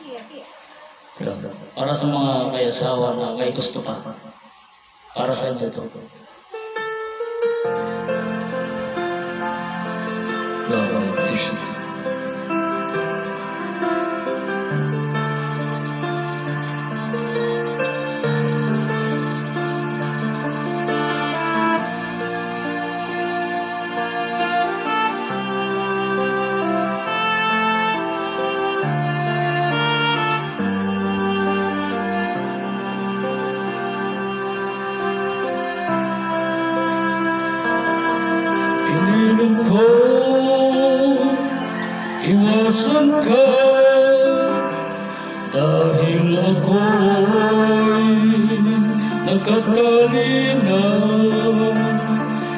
Kaya, para sa mga may asawa na may gusto pa, para sa inyo ito. Piniling ko iwasan ka dahil ako'y nakatali na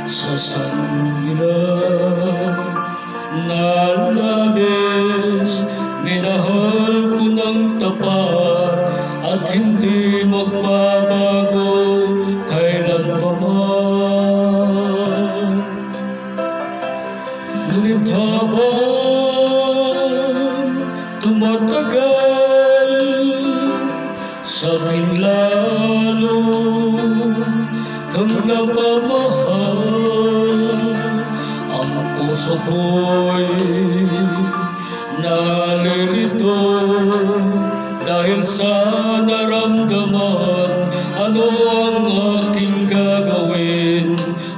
sa sangila na labis. Minahal ko ng tapat at hindi magbabago kailan pa man. Ngunit habang tumatagal, sabing lalo kang napamahal. Ang puso ko'y nalilito dahil sa naramdaman. Ano ang ating gagawin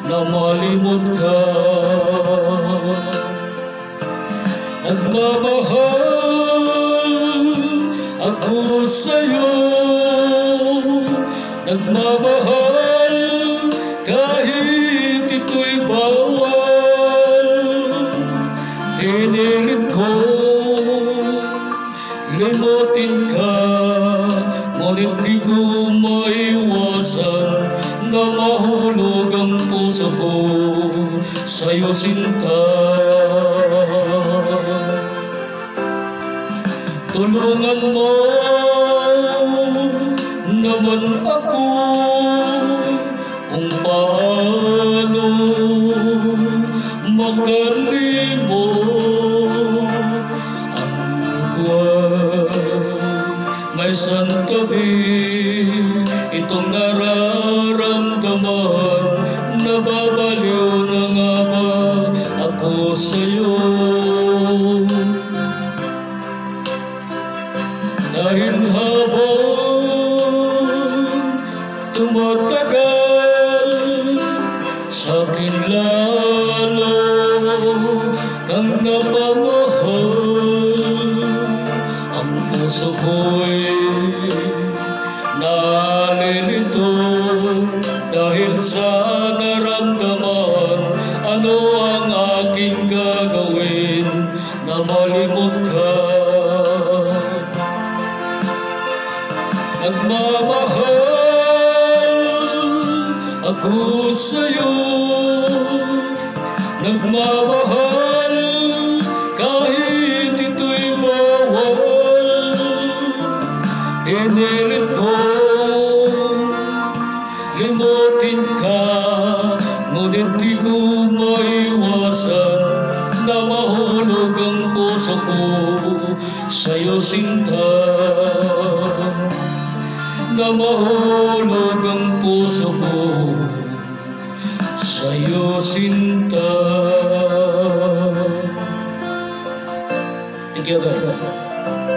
na malimot ka? Nagmamahal ako sa'yo, nagmamahal kahit ito'y bawal. Pinilit ko limutin ka, ngunit di ko maiwasan na mahulog ang puso ko sa'yo, sinta. Tulungan mo naman ako kung paano makalimot ang buwan. May santabi itong nararamdaman, nababaliw na nga ba ako sa'yo? Dahil habang tumatagal, sa'kin lalo kang napamahal. Ang puso ko'y nalilito dahil sa naramdaman. Ano ang aking gagawin na malimot ka? Nagmamahal ako sa'yo, nagmamahal kahit ito'y bawal. Pinilit ko limutin ka, ngunit di ko maiwasan na mahulog ang puso ko sa'yo, sinta. Na mahulog ang puso ko sa'yo, sinta. Thank you, guys.